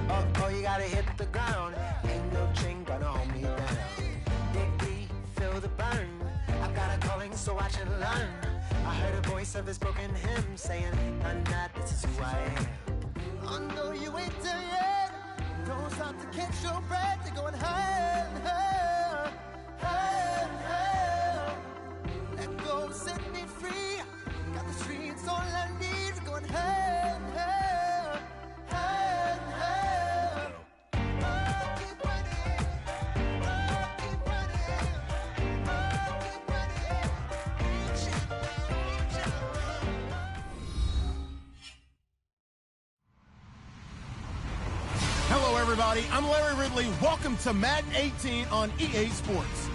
Oh, you gotta hit the ground. Ain't no chain gonna hold me down. Dig deep, feel the burn. I've got a calling, so watch and learn. I heard a voice of his broken hymn saying, "None that this is who I am." Oh no, you ain't there yet. Don't stop to catch your breath. You're going higher and higher, higher and higher. Let go, set me free. Got the streets all I need. Going higher and higher, higher and higher. Oh, keep running. Oh, keep running. Oh, keep running. Reach out, reach out. Hello, everybody. I'm Larry Ridley. Welcome to Madden 18 on EA Sports.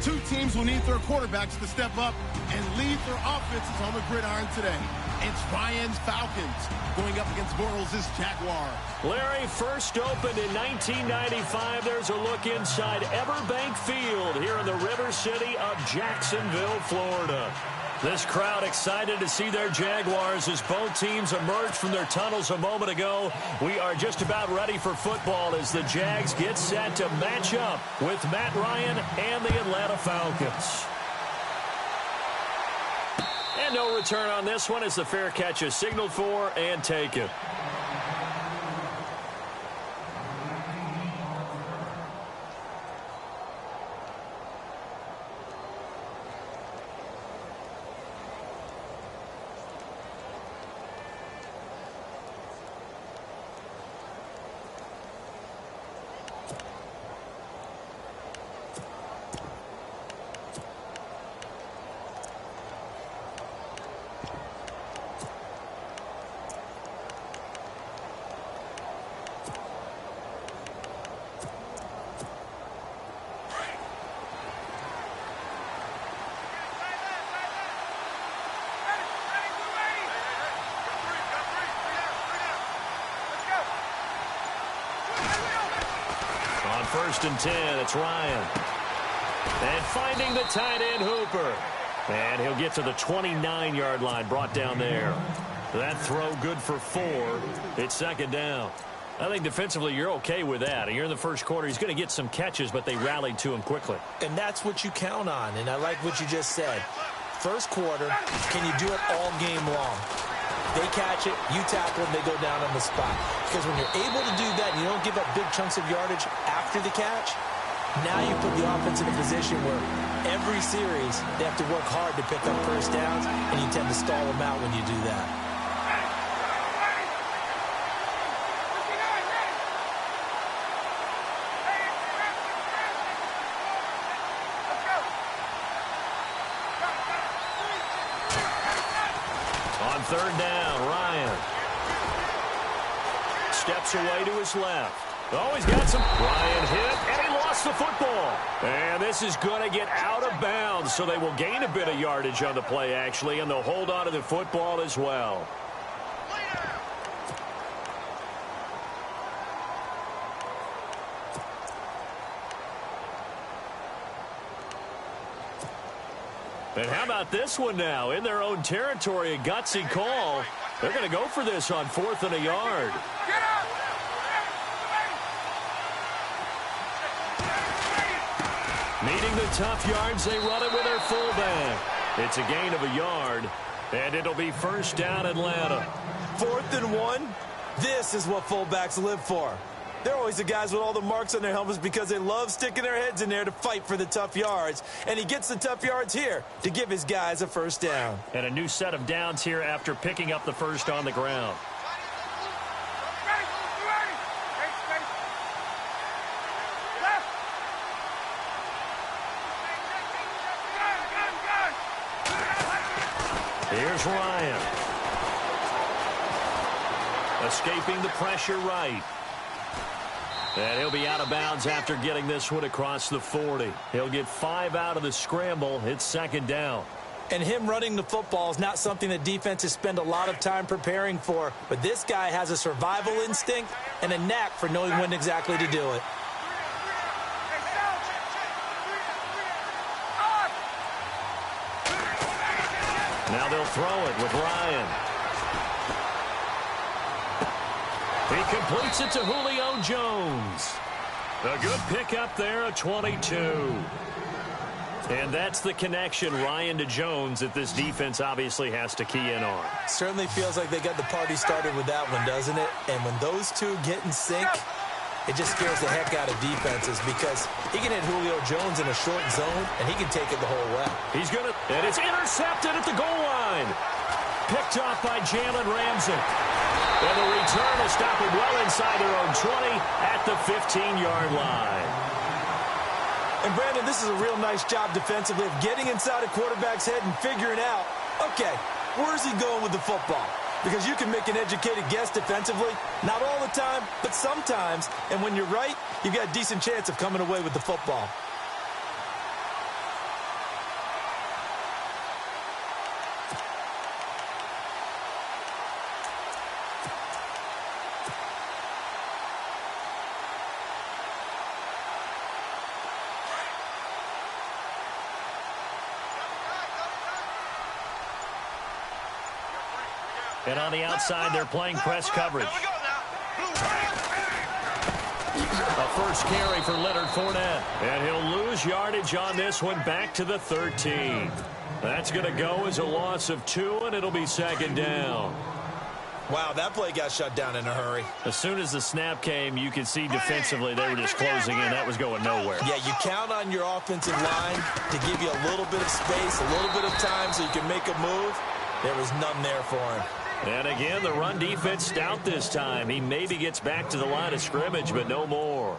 Two teams will need their quarterbacks to step up and lead their offenses on the gridiron today. It's Ryan's Falcons going up against Bortles' Jaguars. Larry, first opened in 1995. There's a look inside Everbank Field here in the River City of Jacksonville, Florida. This crowd excited to see their Jaguars as both teams emerged from their tunnels a moment ago. We are just about ready for football as the Jags get set to match up with Matt Ryan and the Atlanta Falcons. And no return on this one as the fair catch is signaled for and taken. First and 10, it's Ryan. And finding the tight end, Hooper. And he'll get to the 29-yard line, brought down there. That throw good for 4. It's second down. I think defensively you're okay with that. You're in the first quarter. He's going to get some catches, but they rallied to him quickly. And that's what you count on, and I like what you just said. First quarter, can you do it all game long? They catch it, you tackle them, they go down on the spot. Because when you're able to do that and you don't give up big chunks of yardage after the catch, now you put the offense in a position where every series they have to work hard to pick up first downs, and you tend to stall them out when you do that. Third down, Ryan. Steps away to his left. Oh, he's got some. Ryan hit, and he lost the football. And this is going to get out of bounds, so they will gain a bit of yardage on the play, actually, and they'll hold on to the football as well. And how about this one now? In their own territory, a gutsy call. They're going to go for this on 4th and a yard. Needing the tough yards, they run it with their fullback. It's a gain of a yard, and it'll be first down Atlanta. 4th and 1? This is what fullbacks live for. They're always the guys with all the marks on their helmets because they love sticking their heads in there to fight for the tough yards. And he gets the tough yards here to give his guys a first down. And a new set of downs here after picking up the first on the ground. Here's Ryan. Escaping the pressure right. And he'll be out of bounds after getting this one across the 40. He'll get 5 out of the scramble. It's second down. And him running the football is not something that defenses spend a lot of time preparing for. But this guy has a survival instinct and a knack for knowing when exactly to do it. Now they'll throw it with Ryan. He completes it to Julio Jones. A good pickup there, a 22. And that's the connection, Ryan, to Jones, that this defense obviously has to key in on. Certainly feels like they got the party started with that one, doesn't it? And when those two get in sync, it just scares the heck out of defenses because he can hit Julio Jones in a short zone, and he can take it the whole way. He's going to, and it's intercepted at the goal line. Picked off by Jalen Ramsey. And the return will stop it well inside their own 20 at the 15-yard line. And, Brandon, this is a real nice job defensively of getting inside a quarterback's head and figuring out, okay, where's he going with the football? Because you can make an educated guess defensively, not all the time, but sometimes. And when you're right, you've got a decent chance of coming away with the football. And on the outside, they're playing press coverage. A first carry for Leonard Fournette. And he'll lose yardage on this one back to the 13. That's going to go as a loss of 2, and it'll be second down. Wow, that play got shut down in a hurry. As soon as the snap came, you could see defensively they were just closing in. That was going nowhere. Yeah, you count on your offensive line to give you a little bit of space, a little bit of time so you can make a move. There was none there for him. And again, the run defense stout this time. He maybe gets back to the line of scrimmage, but no more.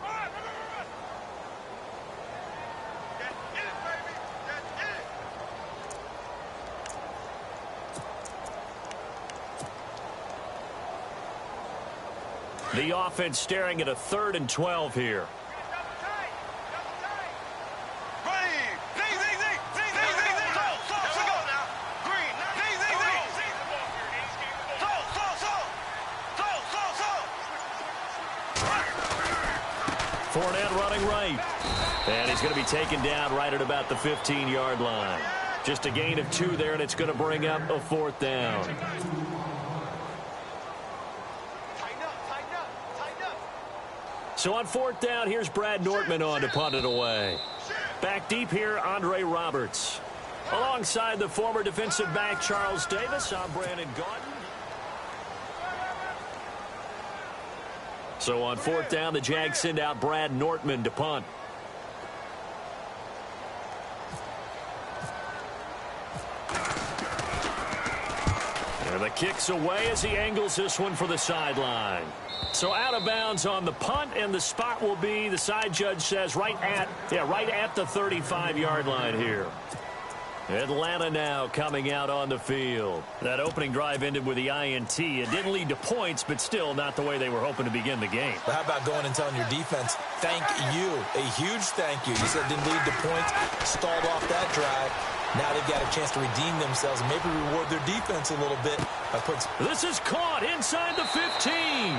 The offense staring at a 3rd and 12 here. Fournette running right. And he's going to be taken down right at about the 15-yard line. Just a gain of 2 there, and it's going to bring up a 4th down. So on 4th down, here's Brad Nortman on to punt it away. Back deep here, Andre Roberts. Alongside the former defensive back, Charles Davis, I'm Brandon Gaudin. So on 4th down, the Jags send out Brad Nortman to punt. And the kick's away as he angles this one for the sideline. So out of bounds on the punt, and the spot will be, the side judge says, right at the 35-yard line here. Atlanta now coming out on the field. That opening drive ended with the INT. It didn't lead to points, but still not the way they were hoping to begin the game. But how about going and telling your defense, thank you, a huge thank you. You said it didn't lead to points, stalled off that drive. Now they've got a chance to redeem themselves and maybe reward their defense a little bit by putting... This is caught inside the 15.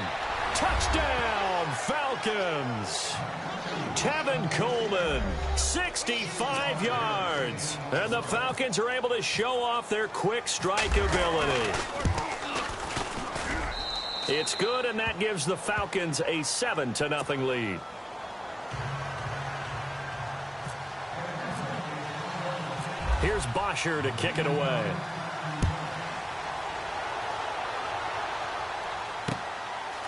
Touchdown, Falcons. Tevin Coleman, 65 yards. And the Falcons are able to show off their quick strike ability. It's good, and that gives the Falcons a 7-0 lead. Here's Bosher to kick it away.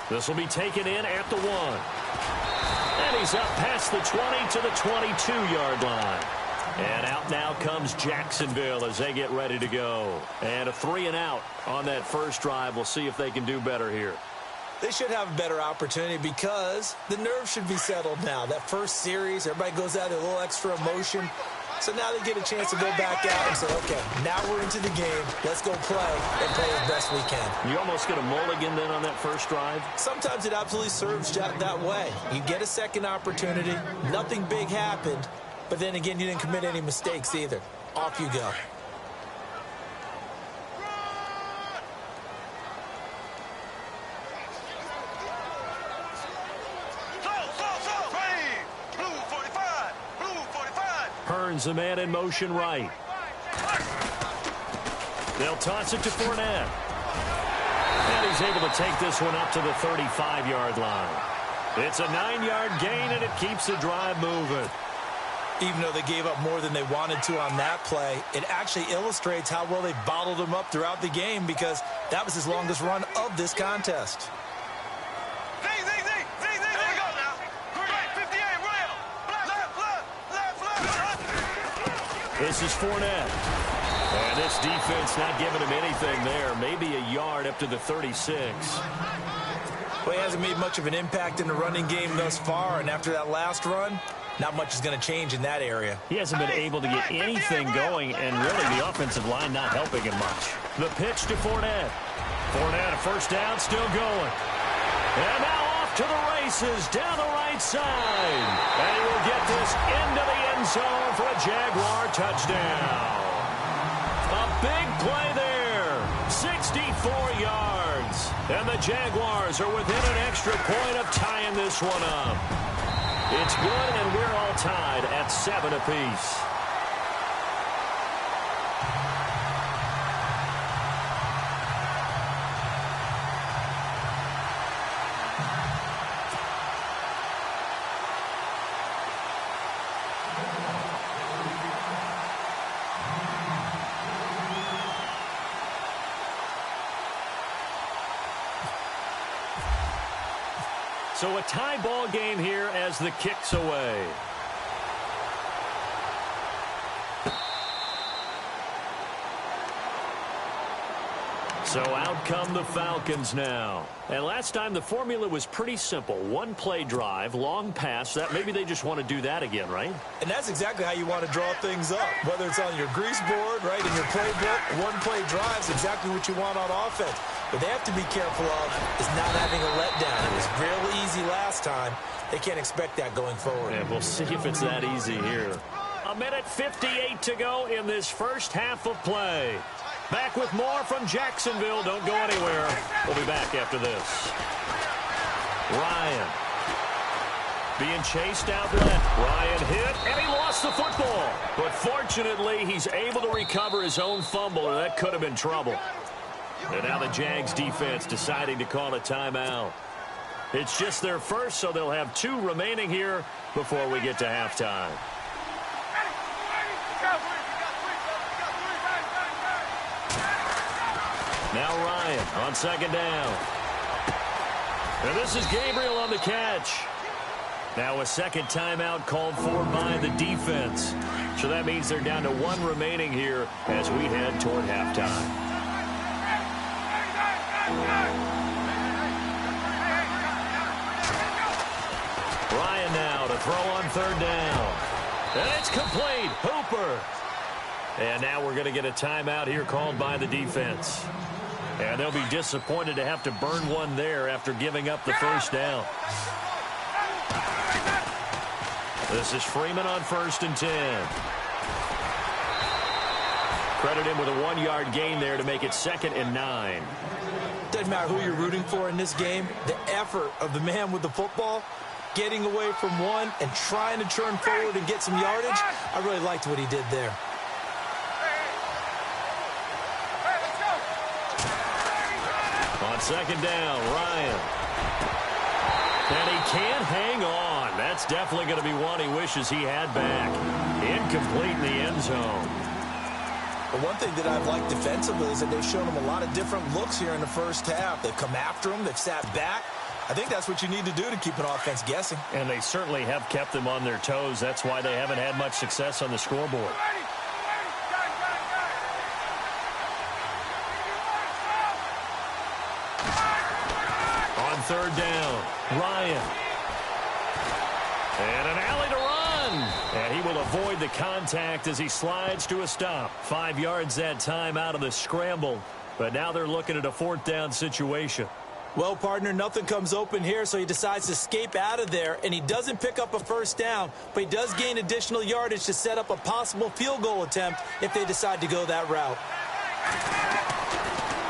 This will be taken in at the 1. And he's up past the 20 to the 22-yard line. And out now comes Jacksonville as they get ready to go. And a 3-and-out on that first drive. We'll see if they can do better here. They should have a better opportunity because the nerves should be settled now. That first series, everybody goes out with a little extra emotion. So now they get a chance to go back out and say, okay, now we're into the game. Let's go play and play as best we can. You almost get a mulligan then on that first drive? Sometimes it absolutely serves that way. You get a second opportunity. Nothing big happened. But then again, you didn't commit any mistakes either. Off you go. Hearns, the man in motion right. They'll toss it to Fournette. And he's able to take this one up to the 35-yard line. It's a 9-yard gain, and it keeps the drive moving. Even though they gave up more than they wanted to on that play, it actually illustrates how well they bottled them up throughout the game, because that was his longest run of this contest. This is Fournette. And this defense not giving him anything there. Maybe a yard up to the 36. Well, he hasn't made much of an impact in the running game thus far, and after that last run, not much is going to change in that area. He hasn't been able to get anything going, and really the offensive line not helping him much. The pitch to Fournette. Fournette, a first down, still going. And now off to the races down the right side. And he will get this into the end zone for a Jaguar touchdown. A big play there. 64 yards. And the Jaguars are within an extra point of tying this one up. It's good, and we're all tied at 7 apiece. So a tie ball game here as the kick's away. So out come the Falcons now. And last time the formula was pretty simple. One play drive, long pass. That maybe they just want to do that again, right? And that's exactly how you want to draw things up. Whether it's on your grease board, right, in your playbook, one play drive is exactly what you want on offense. What they have to be careful of is not having a letdown. It was real easy last time. They can't expect that going forward. And we'll see if it's that easy here. 1:58 to go in this first half of play. Back with more from Jacksonville. Don't go anywhere. We'll be back after this. Ryan being chased out left. Ryan hit, and he lost the football. But fortunately, he's able to recover his own fumble, or that could have been trouble. And now the Jags defense deciding to call a timeout. It's just their first, so they'll have 2 remaining here before we get to halftime. Now Ryan on second down. And this is Gabriel on the catch. Now a second timeout called for by the defense. So that means they're down to 1 remaining here as we head toward halftime. Ryan now to throw on third down. And it's complete. Hooper. And now we're going to get a timeout here called by the defense. And they'll be disappointed to have to burn one there after giving up the first down. This is Freeman on 1st and 10. Credit him with a 1-yard gain there to make it 2nd and 9. Doesn't matter who you're rooting for in this game. The effort of the man with the football, getting away from one and trying to turn forward and get some yardage, I really liked what he did there. On second down, Ryan. And he can't hang on. That's definitely going to be one he wishes he had back. Incomplete in the end zone. But one thing that I've liked defensively is that they've shown him a lot of different looks here in the first half. They've come after him. They've sat back. I think that's what you need to do to keep an offense guessing. And they certainly have kept them on their toes. That's why they haven't had much success on the scoreboard. On third down, Ryan. And an alley to run. And he will avoid the contact as he slides to a stop. 5 yards that time out of the scramble. But now they're looking at a 4th down situation. Well, partner, nothing comes open here, so he decides to escape out of there, and he doesn't pick up a first down, but he does gain additional yardage to set up a possible field goal attempt if they decide to go that route.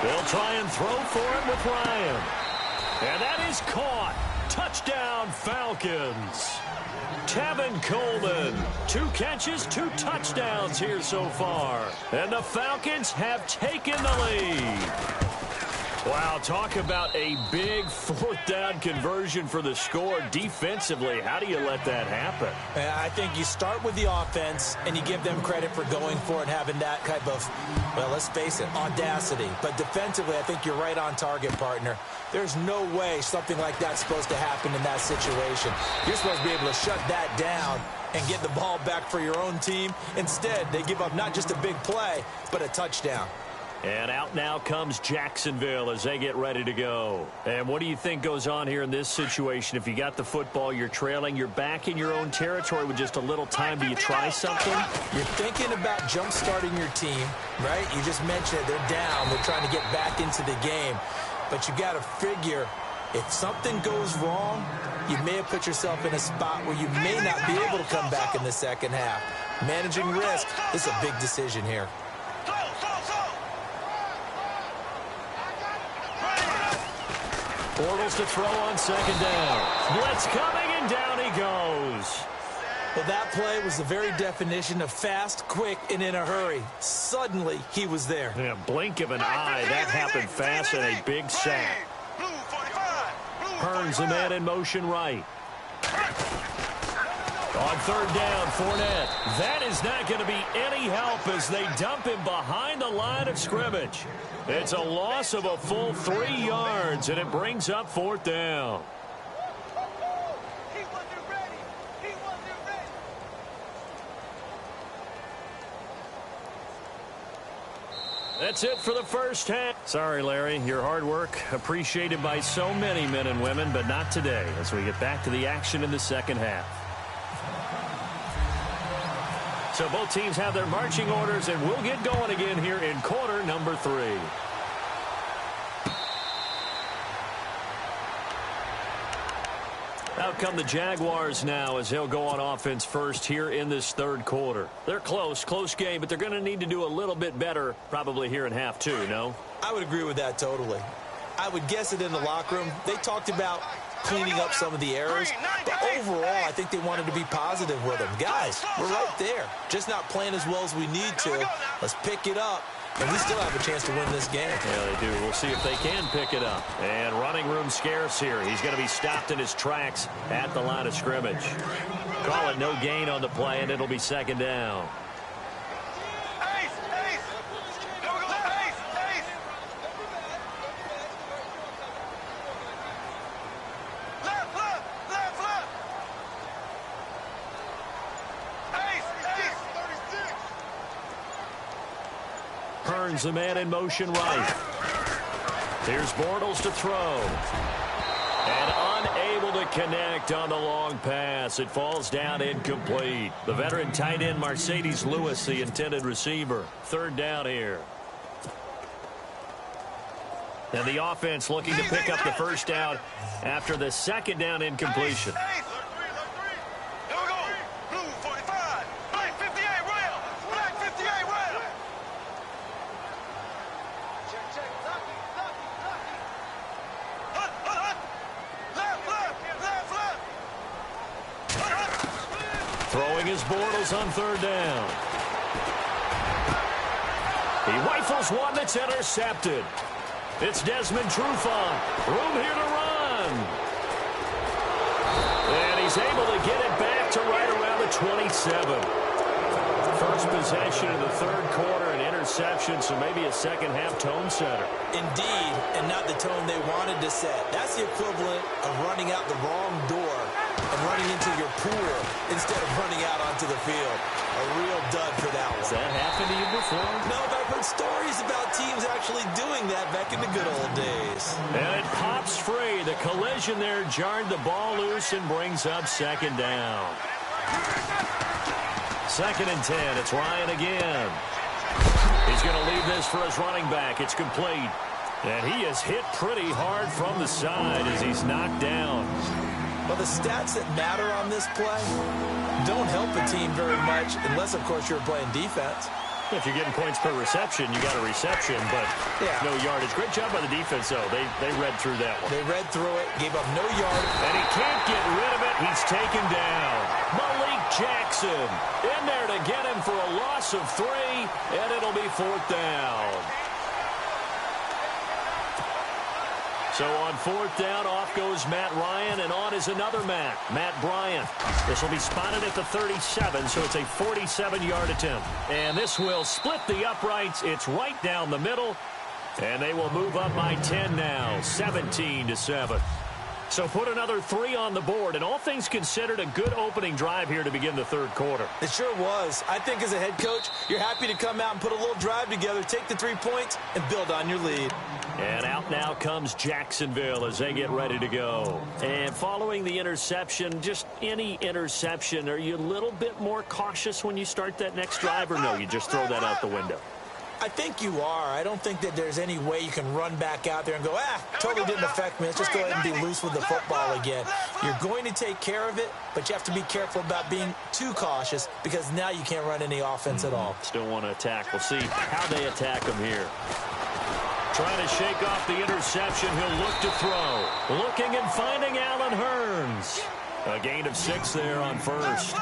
They'll try and throw for it with Ryan. And that is caught. Touchdown, Falcons. Tevin Coleman, 2 catches, 2 touchdowns here so far. And the Falcons have taken the lead. Wow, talk about a big fourth down conversion for the score. Defensively, how do you let that happen? I think you start with the offense, and you give them credit for going for it, having that type of, well, let's face it, audacity. But defensively, I think you're right on target, partner. There's no way something like that's supposed to happen in that situation. You're supposed to be able to shut that down and get the ball back for your own team. Instead, they give up not just a big play, but a touchdown. And out now comes Jacksonville as they get ready to go. And what do you think goes on here in this situation? If you got the football, you're trailing, you're back in your own territory with just a little time. Do you try something? You're thinking about jump-starting your team, right? You just mentioned it. They're down. They're trying to get back into the game. But you got to figure, if something goes wrong, you may have put yourself in a spot where you may not be able to come back in the second half. Managing risk is a big decision here. Bortles to throw on second down. Blitz coming, and down he goes. Well, that play was the very definition of fast, quick, and in a hurry. Suddenly, he was there. Yeah, blink of an eye. That happened fast and a big sack. Hearns the man in motion right. On third down, Fournette. That is not going to be any help as they dump him behind the line of scrimmage. It's a loss of a full 3 yards, and it brings up fourth down. That's it for the first half. Sorry, Larry, your hard work appreciated by so many men and women, but not today as we get back to the action in the second half. So both teams have their marching orders, and we'll get going again here in quarter number 3. Out come the Jaguars now as they'll go on offense first here in this third quarter. They're close game, but they're going to need to do a little bit better probably here in half 2, no? I would agree with that totally. I would guess it in the locker room. They talked about cleaning up some of the errors, but overall, I think they wanted to be positive with them. Guys, we're right there. Just not playing as well as we need to. Let's pick it up, and we still have a chance to win this game. Yeah, they do. We'll see if they can pick it up. And running room scarce here. He's going to be stopped in his tracks at the line of scrimmage. Call it no gain on the play, and it'll be second down. Hearns the man in motion right. Here's Bortles to throw. And unable to connect on the long pass. It falls down incomplete. The veteran tight end Mercedes Lewis, the intended receiver. Third down here. And the offense looking to pick up the first down after the second down incompletion. Throwing his Bortles on third down. He rifles one that's intercepted. It's Desmond Trufant. Room here to run. And he's able to get it back to right around the 27. First possession of the third quarter, an interception, so maybe a second-half tone setter. Indeed, and not the tone they wanted to set. That's the equivalent of running out the wrong door and running into your pool instead of running out onto the field. A real dud for that one. Has that happened to you before? No, but I've heard stories about teams actually doing that back in the good old days. And it pops free. The collision there jarred the ball loose and brings up second down. Second and 10. It's Ryan again. He's going to leave this for his running back. It's complete. And he is hit pretty hard from the side as he's knocked down. Well, the stats that matter on this play don't help the team very much unless, of course, you're playing defense. If you're getting points per reception, you got a reception, but no yardage. Great job by the defense, though. They read through that one. They read through it, gave up no yardage. And he can't get rid of it. He's taken down. Malik Jackson in there to get him for a loss of 3, and it'll be fourth down. So on 4th down, off goes Matt Ryan, and on is another Matt Bryant. This will be spotted at the 37, so it's a 47-yard attempt. And this will split the uprights. It's right down the middle, and they will move up by 10 now, 17-7. So put another 3 on the board, and all things considered, a good opening drive here to begin the third quarter. It sure was. I think as a head coach, you're happy to come out and put a little drive together, take the 3 points, and build on your lead. And out now comes Jacksonville as they get ready to go. And following the interception, just any interception, are you a little bit more cautious when you start that next drive, or no, you just throw that out the window? I think you are. I don't think that there's any way you can run back out there and go, totally didn't affect me. Let's just go ahead and be loose with the football again. You're going to take care of it, but you have to be careful about being too cautious because now you can't run any offense at all. Still want to attack. We'll see how they attack them here. Trying to shake off the interception. He'll look to throw. Looking and finding Allen Hurns. A gain of 6 there on first.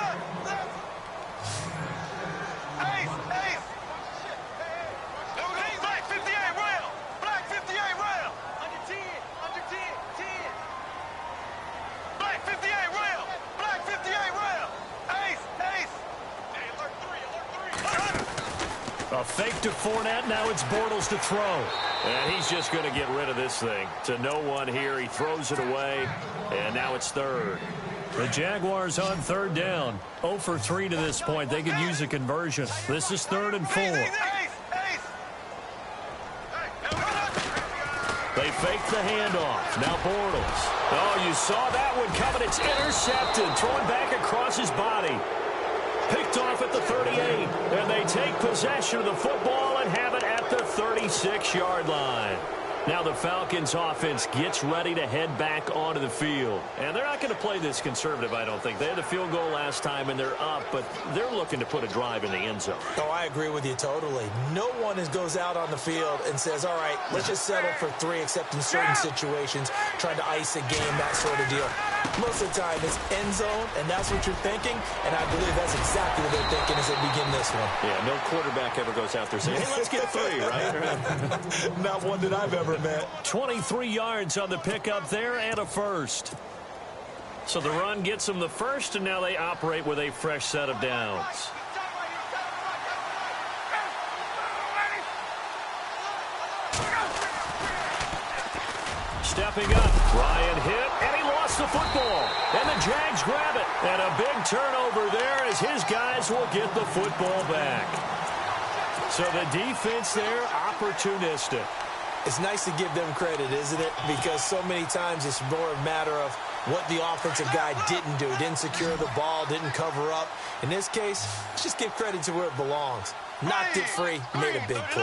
A fake to Fournette. Now it's Bortles to throw. And he's just going to get rid of this thing. To no one here. He throws it away. And now it's third. The Jaguars on 3rd down. 0 for 3 to this point. They could use a conversion. This is 3rd and 4. They fake the handoff. Now Bortles. Oh, you saw that one coming. It's intercepted. Throwing back across his body. Picked off at the 38, and they take possession of the football and have it at the 36-yard line. Now the Falcons offense gets ready to head back onto the field. And they're not going to play this conservative, I don't think. They had a field goal last time, and they're up, but they're looking to put a drive in the end zone. Oh, I agree with you totally. No one goes out on the field and says, all right, let's just settle for 3, except in certain situations, trying to ice a game, that sort of deal. Most of the time, it's end zone, and that's what you're thinking, and I believe that's exactly what they're thinking as they begin this one. Yeah, no quarterback ever goes out there saying, hey, let's get 3, right? Not one that I've ever met. 23 yards on the pickup there and a first. So the run gets them the first, and now they operate with a fresh set of downs. Stepping up, Ryan hit, and he lost the football. And the Jags grab it. And a big turnover there as his guys will get the football back. So the defense there, opportunistic. It's nice to give them credit, isn't it? Because so many times it's more a matter of what the offensive guy didn't do. Didn't secure the ball, didn't cover up. In this case, let's just give credit to where it belongs. Knocked it free, made a big play.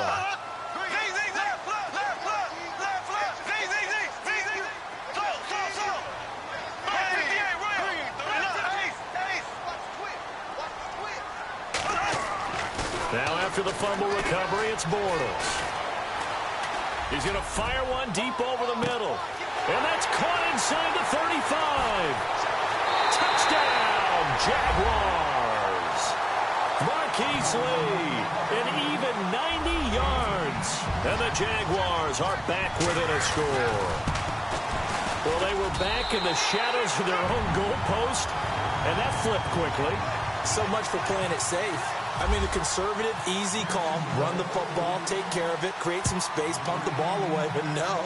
Now after the fumble recovery, it's Bortles. He's going to fire one deep over the middle. And that's caught inside the 35. Touchdown, Jaguars. Marquise Lee, an even 90 yards. And the Jaguars are back within a score. Well, they were back in the shadows of their own goalpost, and that flipped quickly. So much for playing it safe. I mean, the conservative, easy call, run the football, take care of it, create some space, pump the ball away, but no,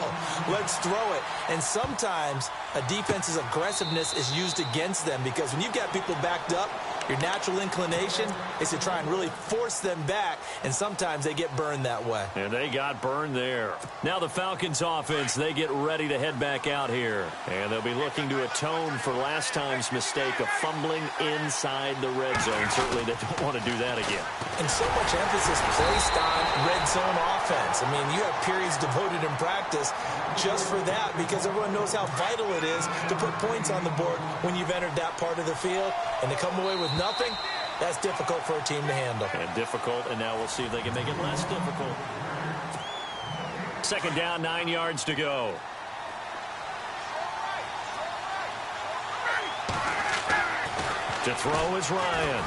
let's throw it. And sometimes a defense's aggressiveness is used against them because when you've got people backed up, your natural inclination is to try and really force them back, and sometimes they get burned that way. And they got burned there. Now the Falcons offense, they get ready to head back out here. And they'll be looking to atone for last time's mistake of fumbling inside the red zone. Certainly they don't want to do that again. And so much emphasis placed on red zone offense. I mean, you have periods devoted in practice just for that because everyone knows how vital it is to put points on the board when you've entered that part of the field. And to come away with nothing, that's difficult for a team to handle. And difficult, and now we'll see if they can make it less difficult. 2nd down, 9 yards to go. To throw is Ryan.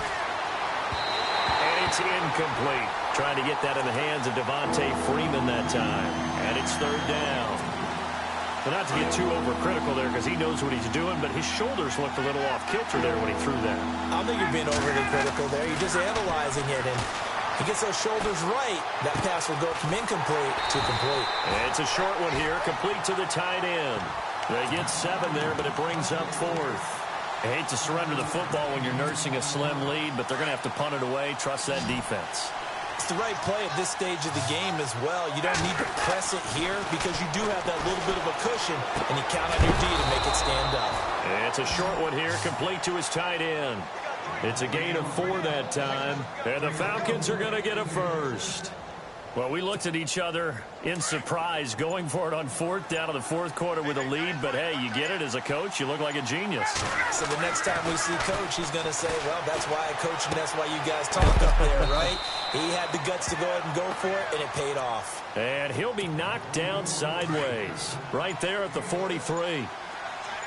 And it's incomplete. Trying to get that in the hands of Devontae Freeman that time. And it's 3rd down. Well, not to get too overcritical there because he knows what he's doing, but his shoulders looked a little off-kilter there when he threw that. I don't think you're being overly critical there. You're just analyzing it, and he gets those shoulders right. That pass will go from incomplete to complete. And it's a short one here, complete to the tight end. They get 7 there, but it brings up 4th. I hate to surrender the football when you're nursing a slim lead, but they're going to have to punt it away. Trust that defense. It's the right play at this stage of the game as well. You don't need to press it here because you do have that little bit of a cushion, and you count on your D to make it stand up. And it's a short one here, complete to his tight end. It's a gain of 4 that time, and the Falcons are going to get a first. Well, we looked at each other in surprise going for it on 4th down in the 4th quarter with a lead, but hey, you get it as a coach, you look like a genius. So the next time we see Coach, he's going to say, well, that's why I coach and that's why you guys talk up there, right? He had the guts to go ahead and go for it, and it paid off. And he'll be knocked down sideways right there at the 43.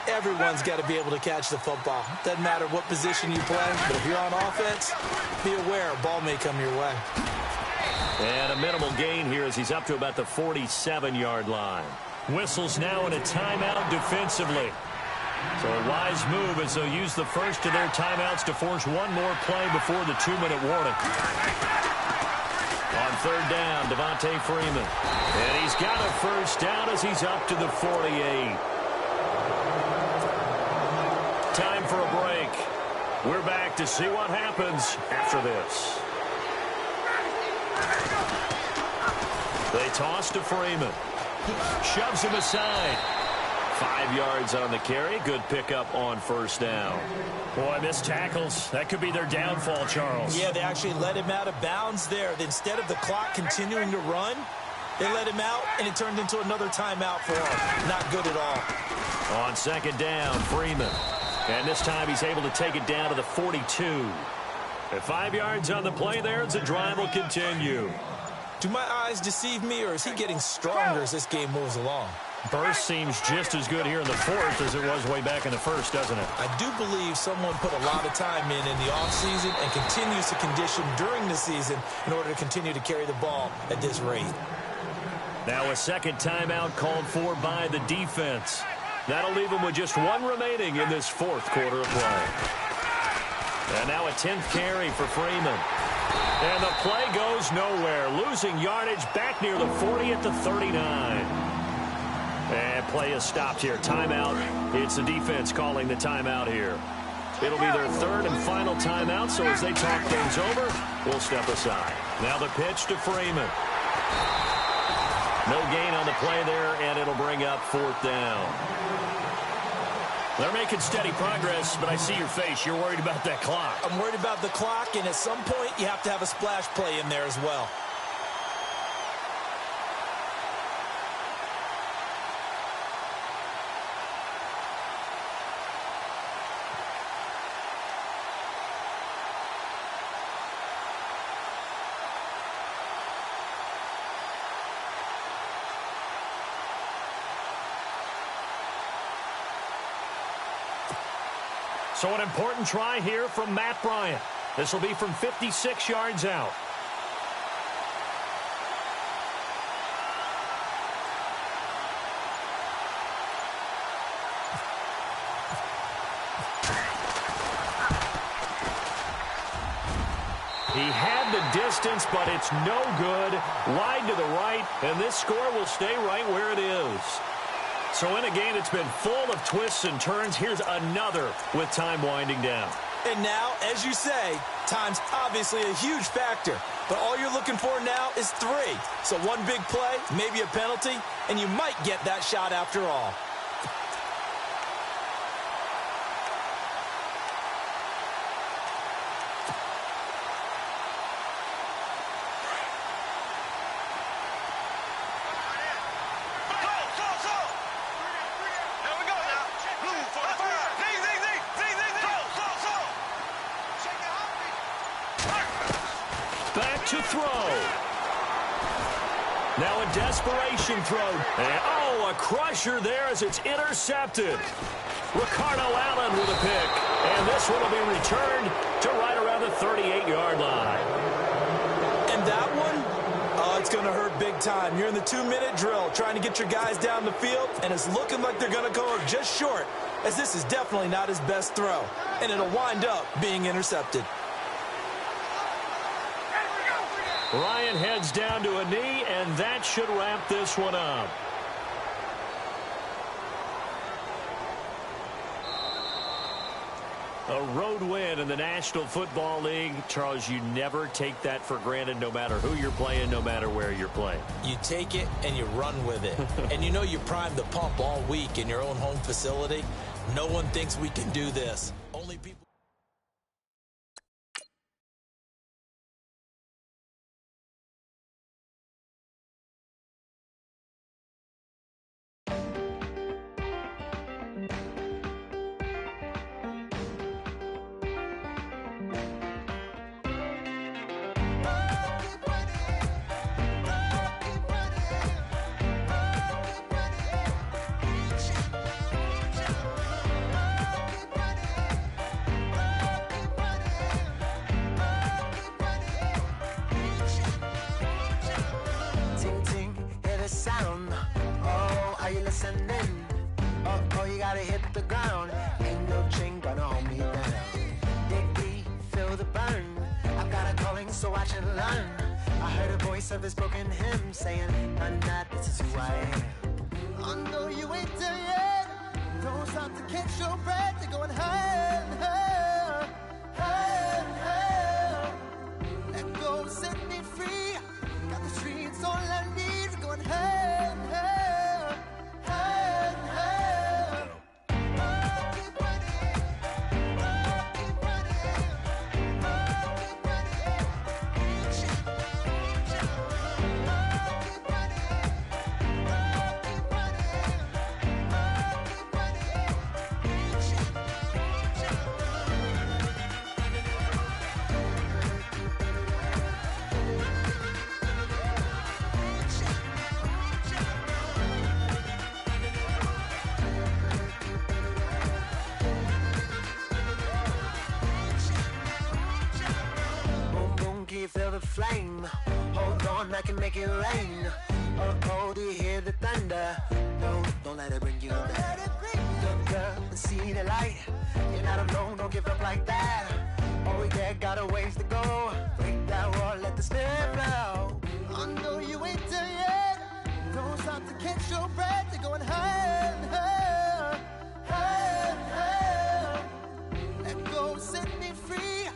Everyone's got to be able to catch the football. Doesn't matter what position you play, but if you're on offense, be aware a ball may come your way. And a minimal gain here as he's up to about the 47-yard line. Whistles now in a timeout defensively. So a wise move as they'll use the first of their timeouts to force one more play before the 2-minute warning. On 3rd down, Devontae Freeman. And he's got a first down as he's up to the 48. Time for a break. We're back to see what happens after this. They toss to Freeman. Shoves him aside. 5 yards on the carry. Good pickup on 1st down. Boy, missed tackles. That could be their downfall, Charles. Yeah, they actually let him out of bounds there. Instead of the clock continuing to run, they let him out, and it turned into another timeout for him. Not good at all. On 2nd down, Freeman. And this time he's able to take it down to the 42. At 5 yards on the play there, the drive will continue. Do my eyes deceive me, or is he getting stronger as this game moves along? Burst seems just as good here in the 4th as it was way back in the 1st, doesn't it? I do believe someone put a lot of time in the offseason and continues to condition during the season in order to continue to carry the ball at this rate. Now a 2nd timeout called for by the defense. That'll leave them with just 1 remaining in this 4th quarter of play. And now a 10th carry for Freeman. And the play goes nowhere. Losing yardage back near the 40 at the 39. And play is stopped here. Timeout. It's the defense calling the timeout here. It'll be their 3rd and final timeout, so as they talk things over, we'll step aside. Now the pitch to Freeman. No gain on the play there, and it'll bring up 4th down. They're making steady progress, but I see your face. You're worried about that clock. I'm worried about the clock, and at some point, you have to have a splash play in there as well. So an important try here from Matt Bryant. This will be from 56 yards out. He had the distance, but it's no good. Wide to the right, and this score will stay right where it is. So in a game that's been full of twists and turns, here's another with time winding down. And now, as you say, time's obviously a huge factor. But all you're looking for now is 3. So one big play, maybe a penalty, and you might get that shot after all. To throw. Now a desperation throw. And, oh, a crusher there as it's intercepted. Ricardo Allen with a pick. And this one will be returned to right around the 38-yard line. And that one, it's going to hurt big time. You're in the 2-minute drill trying to get your guys down the field, and it's looking like they're going to go just short, as this is definitely not his best throw, and it'll wind up being intercepted. Ryan heads down to a knee, and that should wrap this one up. A road win in the National Football League. Charles, you never take that for granted, no matter who you're playing, no matter where you're playing. You take it and you run with it. And you know you primed the pump all week in your own home facility. No one thinks we can do this. Only people. Oh, you gotta hit the ground. Ain't no chain gonna hold me down. Dig deep, feel the burn. I've got a calling, so watch and learn. I heard a voice of his broken hymn saying, "I'm not, this is who I am." I know you ain't there yet. Don't stop to catch your breath. They're going higher, higher, higher, higher. Let go, set me free. Got the streets all I need. We're going higher, higher, higher, higher. Keep running, keep running, keep running. Keep boom, boom, can you feel the flame? Hold on, I can make it rain. Oh, do you hear the thunder? No, don't let it bring you down. Look up and see the light. You're not alone, don't give up like that. Oh yeah, got a ways to go. Break that wall, let the spirit flow. I know you ain't there yet. Don't stop to catch your breath. They're going higher, higher, higher, higher. Let go, set me free.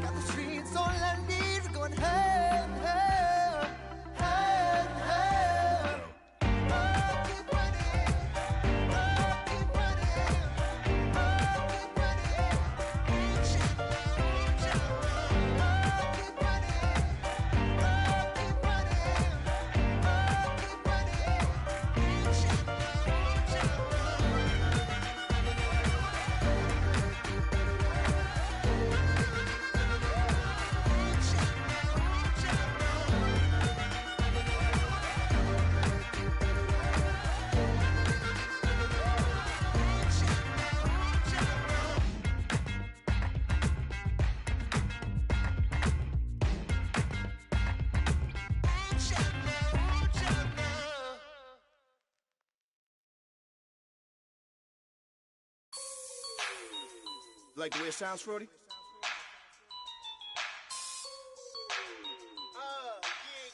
Got the streets all I need. We're going higher, higher, higher, higher. Keep running, keep running, keep running. Keep Like the way it sounds, Frody?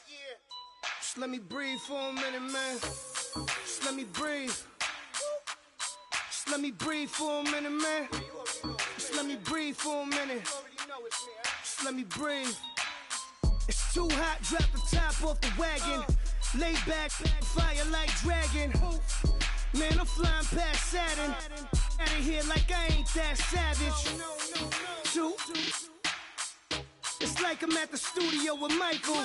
Yeah. Just let me breathe for a minute, man. Just let me breathe. Just let me breathe for a minute, man. Just let me breathe for a minute. Just let me breathe. It's too hot, drop the top off the wagon. Lay back, fire like dragon. Man, I'm flying past Saturn. Out of here like I ain't that savage. Two. It's like I'm at the studio with Michael.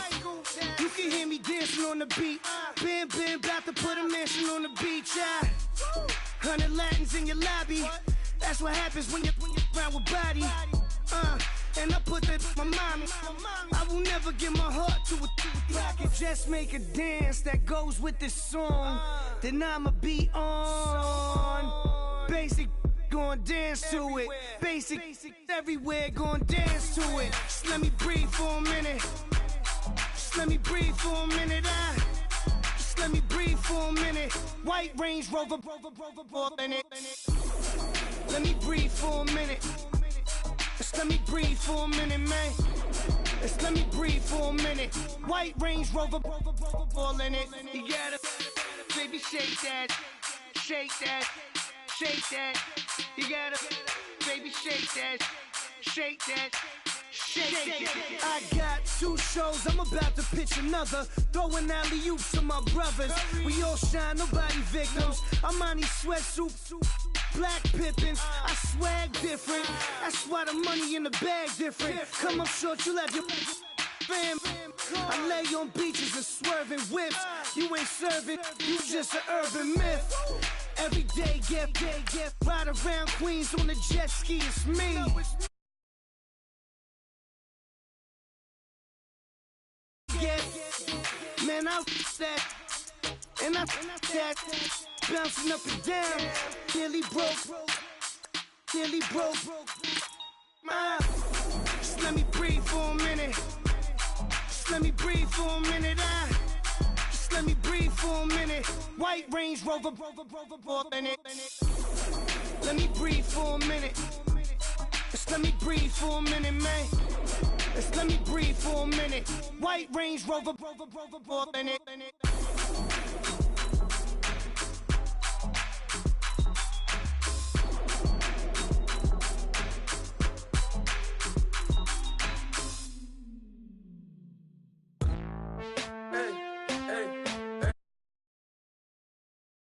You can hear me dancing on the beat. Bam, about to put a mansion on the beach. 100 Latins in your lobby. That's what happens when you're around with body. And I put that in my mommy. I will never give my heart to a I can just make a dance that goes with this song. Then I'ma be on. Basic, gon' dance to it. Basic, everywhere, gon' dance to it. Just let me breathe for a minute. Just Just let me breathe for a minute. Just let me breathe for a minute. White Range Rover, in it. Let me breathe for a minute. Just let me breathe for a minute, man. Just let me breathe for a minute. White Range Rover, all in it. You gotta, baby, shake that, shake that, shake that. You gotta, baby, shake that, shake that. Shake it. I got 2 shows, I'm about to pitch another. Throwing alley-oops to my brothers. We all shine, nobody victims. I'm on these sweatsuits, black Pippins. I swag different. That's why the money in the bag different. Come up short, you have your fam. I lay on beaches and swerving whips. You ain't serving, you just an urban myth. Every day, get ride around Queens on the jet ski, it's me. Man, I that, and I that, bouncing up and down, nearly broke. Just let me breathe for a minute. Just let me breathe for a minute. Just let me breathe for a minute. White Range Rover, in it. Let me breathe for a minute. Just let me breathe for a minute, man. Just let me breathe for a minute. White Range Rover, in it.